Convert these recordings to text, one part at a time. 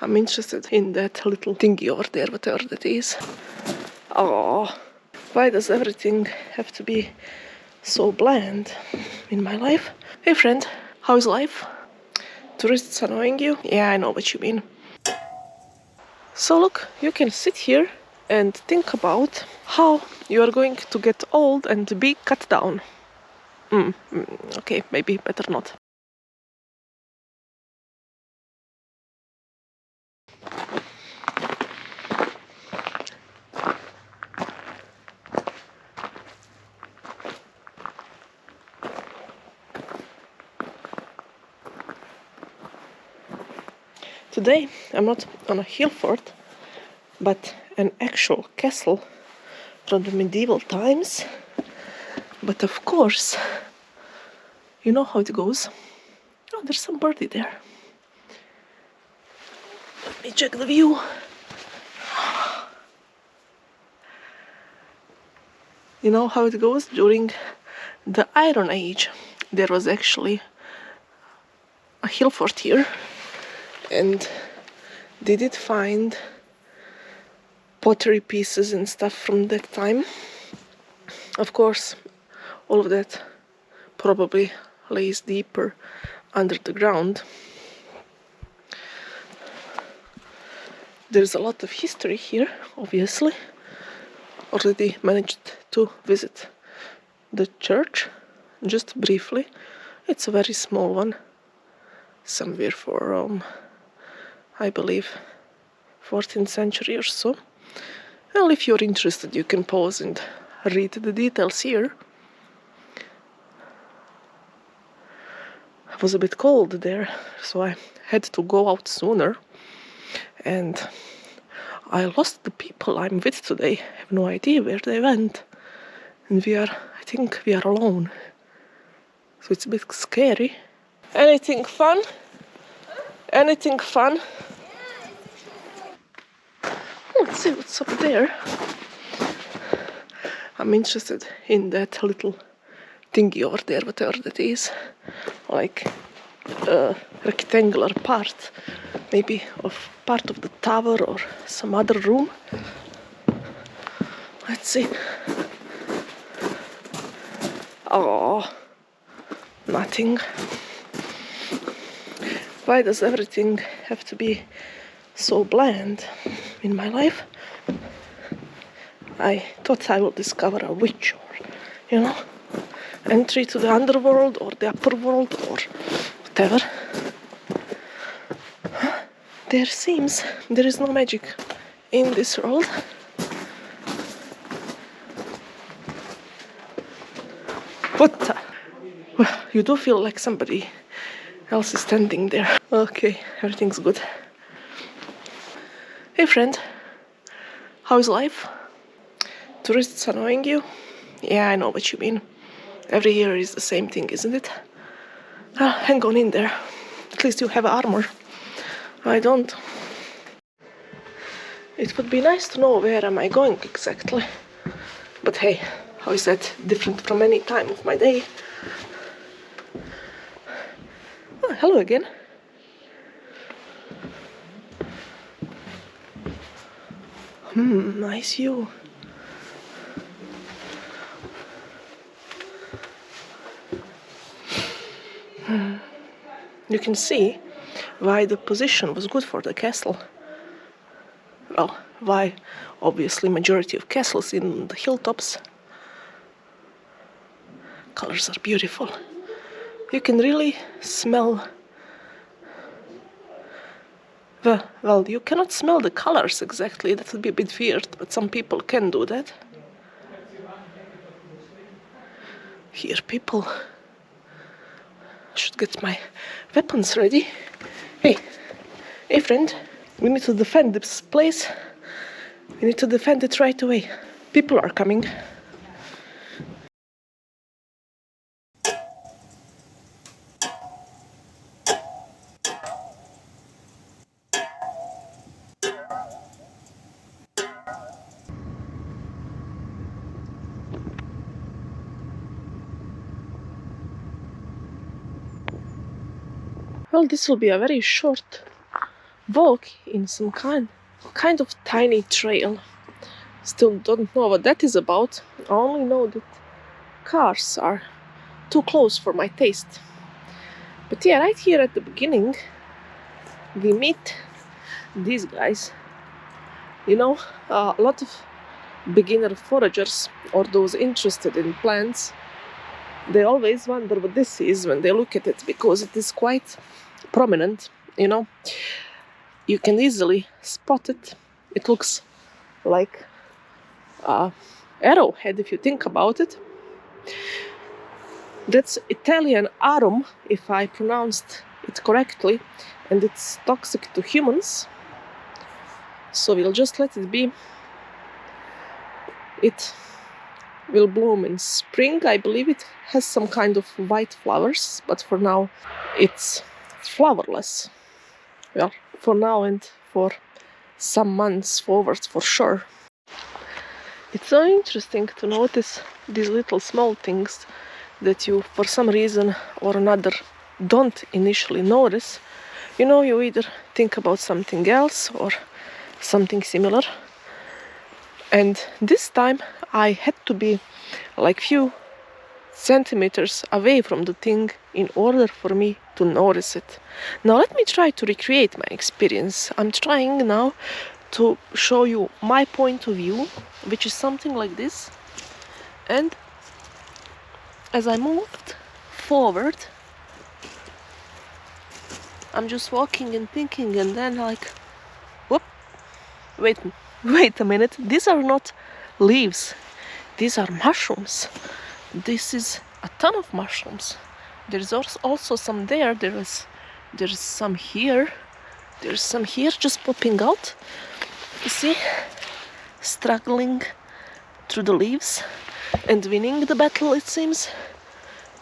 I'm interested in that little thingy over there, whatever that is. Oh, why does everything have to be so bland in my life? Hey friend, how is life? Tourists annoying you? Yeah, I know what you mean. So look, you can sit here and think about how you are going to get old and be cut down. Okay, maybe better not. Today I'm not on a hill fort, but an actual castle from the medieval times. But of course, you know how it goes. Oh, there's some birdie there. Let me check the view. You know how it goes? During the Iron Age, there was actually a hill fort here, and they did find pottery pieces and stuff from that time. Of course, all of that probably lays deeper under the ground. There's a lot of history here, obviously. Already managed to visit the church, just briefly. It's a very small one, somewhere for, I believe, 14th century or so. Well, if you're interested, you can pause and read the details here. It was a bit cold there, so I had to go out sooner. And I lost the people I'm with today. I have no idea where they went. And I think we are alone. So it's a bit scary. Anything fun? Anything fun? Let's see what's up there. I'm interested in that little thingy over there, whatever that is. Like a rectangular part, maybe of part of the tower or some other room. Let's see. Oh, nothing. Why does everything have to be so bland in my life? I thought I would discover a witch or, entry to the underworld or the upper world or whatever. There seems there is no magic in this world. What the? Well, you do feel like somebody else is standing there. Okay, everything's good. Hey friend, how is life? Tourists annoying you? Yeah, I know what you mean. Every year is the same thing, isn't it? Hang on in there. At least you have armor. I don't. It would be nice to know where am I going exactly. But hey, how is that different from any time of my day? Oh, hello again. Nice view. You can see why the position was good for the castle. Well, why obviously majority of castles in the hilltops. Colors are beautiful. You can really smell. Well, you cannot smell the colors exactly. That would be a bit weird, but some people can do that. Here, people. I should get my weapons ready. Hey, friend. We need to defend this place. We need to defend it right away. People are coming. Well, this will be a very short walk in some kind of tiny trail. Still don't know what that is about. I only know that cars are too close for my taste. But yeah, right here at the beginning, we meet these guys. You know, a lot of beginner foragers or those interested in plants, they always wonder what this is when they look at it, because it is quite prominent, you know. You can easily spot it. It looks like a arrowhead if you think about it. That's Italian arum, if I pronounced it correctly, and it's toxic to humans. So we'll just let it be. It will bloom in spring. I believe it has some kind of white flowers, but for now it's flowerless. Well, for now and for some months forward for sure. It's so interesting to notice these little small things that you, for some reason or another, don't initially notice. You know, you either think about something else or something similar. And this time I had to be like few centimeters away from the thing in order for me to notice it. Now let me try to recreate my experience. I'm trying now to show you my point of view, which is something like this. And as I moved forward, I'm just walking and thinking, and then like, whoop, wait a minute, these are not leaves, these are mushrooms. This is a ton of mushrooms. There's also some there, there's some here, there's some here just popping out. You see, struggling through the leaves and winning the battle, it seems.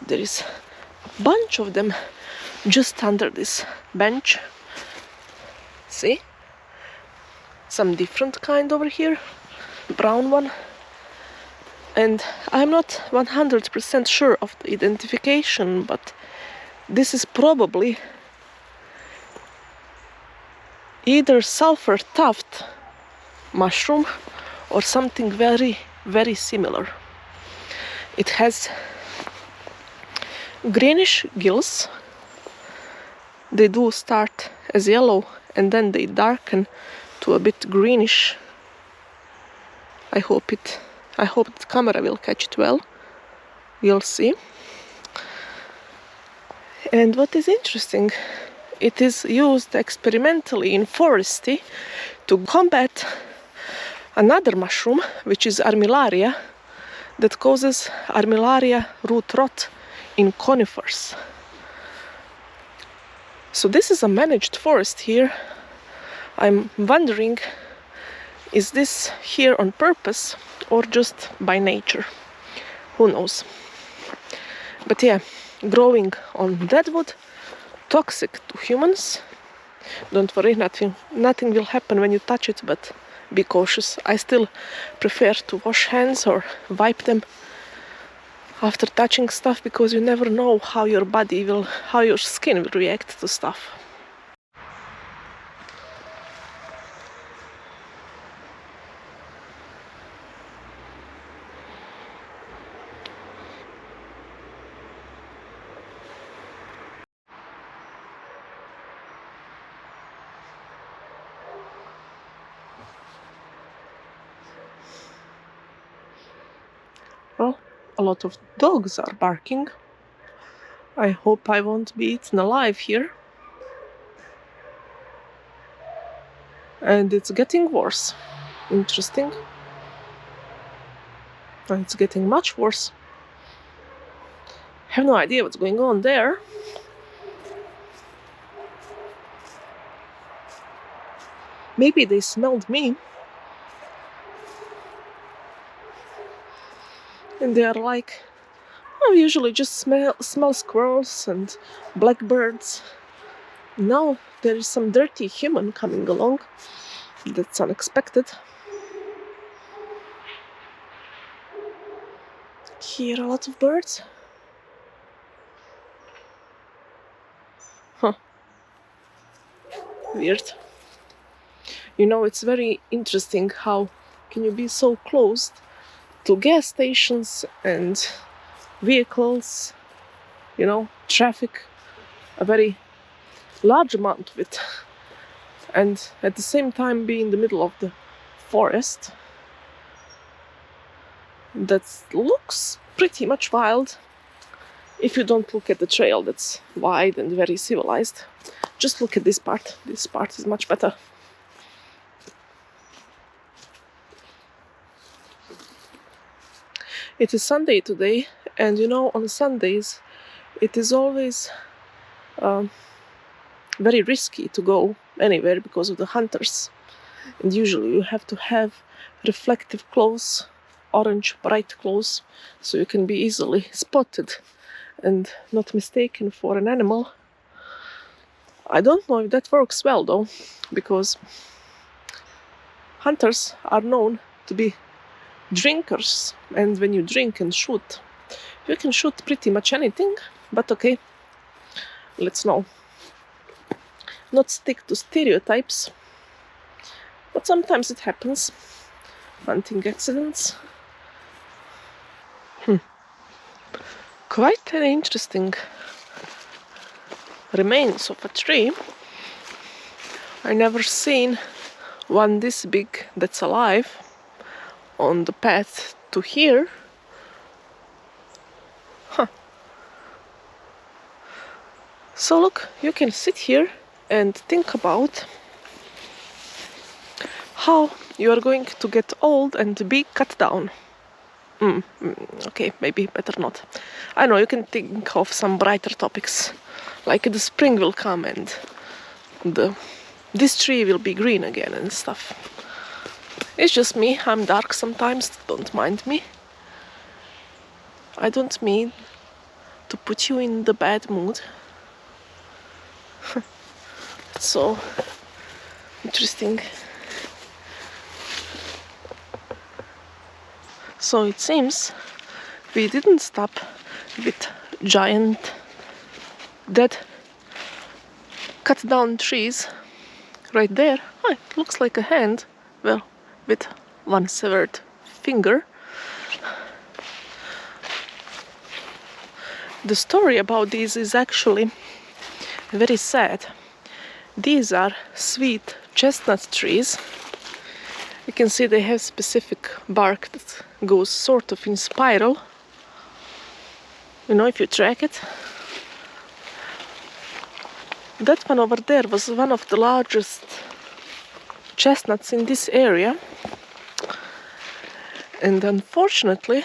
There is a bunch of them just under this bench. See? Some different kind over here. Brown one. And I'm not 100% sure of the identification, but this is probably either sulfur tuft mushroom or something very, very similar. It has greenish gills. They do start as yellow and then they darken to a bit greenish. I hope the camera will catch it well. We'll see. And what is interesting, it is used experimentally in forestry to combat another mushroom, which is Armillaria, that causes Armillaria root rot in conifers. So this is a managed forest here. I'm wondering, is this here on purpose or just by nature? Who knows? But yeah, growing on deadwood, toxic to humans. Don't worry, nothing will happen when you touch it, but be cautious. I still prefer to wash hands or wipe them after touching stuff, because you never know how your skin will react to stuff. Well, a lot of dogs are barking. I hope I won't be eaten alive here. And it's getting worse. Interesting. And it's getting much worse. I have no idea what's going on there. Maybe they smelled me. And they are like, I usually just smell squirrels and blackbirds. Now there is some dirty human coming along. That's unexpected. Here a lot of birds. Huh. Weird. You know, it's very interesting how can you be so close to gas stations and vehicles, you know, traffic, a very large amount of it, and at the same time be in the middle of the forest that looks pretty much wild if you don't look at the trail that's wide and very civilized. Just look at this part. This part is much better. It is Sunday today, and you know, on Sundays it is always very risky to go anywhere because of the hunters. And usually you have to have reflective clothes, orange bright clothes, so you can be easily spotted and not mistaken for an animal. I don't know if that works well though, because hunters are known to be drinkers, and when you drink and shoot, you can shoot pretty much anything. But okay, let's not stick to stereotypes, but sometimes it happens. Hunting accidents. Quite an interesting remains of a tree. I never seen one this big that's alive on the path to here. So look, you can sit here and think about how you are going to get old and be cut down. Okay, maybe better not. I know, you can think of some brighter topics, like the spring will come and this tree will be green again and stuff. It's just me, I'm dark sometimes, don't mind me. I don't mean to put you in the bad mood. It's so interesting. So it seems we didn't stop with giant dead cut down trees right there. Oh, it looks like a hand, well, with one severed finger. The story about these is actually very sad. These are sweet chestnut trees. You can see they have specific bark that goes sort of in spiral. You know, if you track it. That one over there was one of the largest chestnuts in this area. And unfortunately,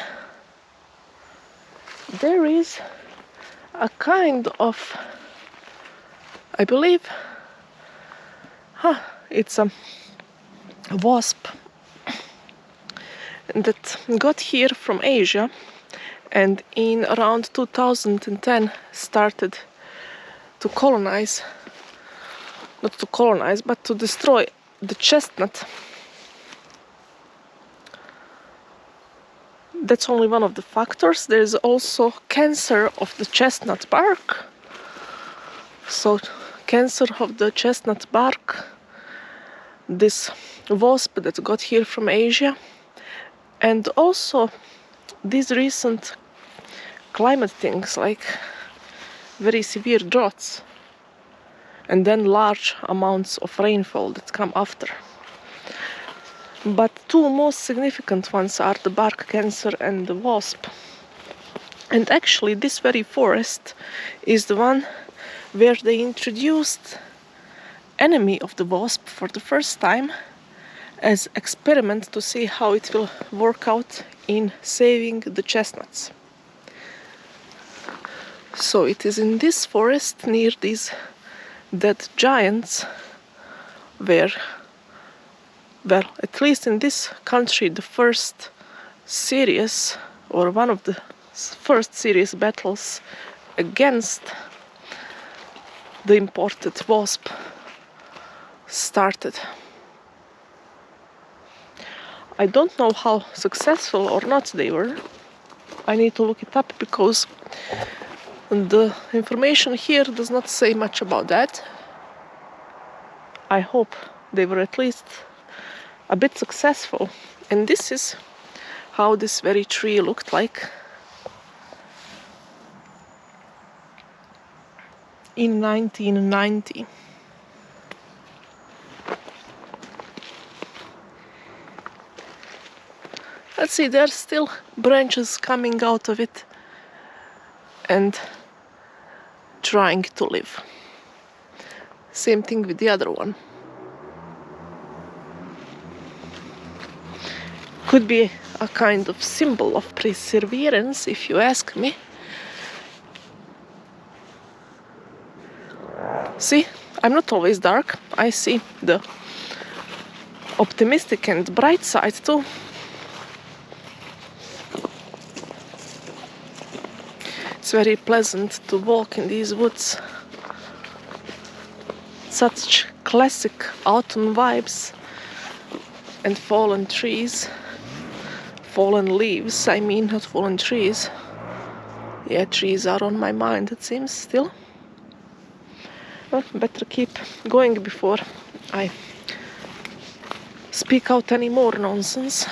there is a kind of, I believe, it's a wasp that got here from Asia and in around 2010 started to colonize, not to colonize, but to destroy the chestnut. That's only one of the factors. There is also cancer of the chestnut bark. So cancer of the chestnut bark, this wasp that got here from Asia, and also these recent climate things like very severe droughts and then large amounts of rainfall that come after. But two most significant ones are the bark cancer and the wasp. And actually this very forest is the one where they introduced enemy of the wasp for the first time as experiment to see how it will work out in saving the chestnuts. So it is in this forest near these dead giants where, well, at least in this country, the first serious, or one of the first serious battles against the imported wasp started. I don't know how successful or not they were. I need to look it up because the information here does not say much about that. I hope they were at least a bit successful. And this is how this very tree looked like in 1990. Let's see, there's still branches coming out of it and trying to live. Same thing with the other one. Could be a kind of symbol of perseverance, if you ask me. See, I'm not always dark. I see the optimistic and bright side too. It's very pleasant to walk in these woods. Such classic autumn vibes and fallen trees. Fallen leaves, I mean, not fallen trees. Yeah, trees are on my mind, it seems, still. Well, better keep going before I speak out any more nonsense.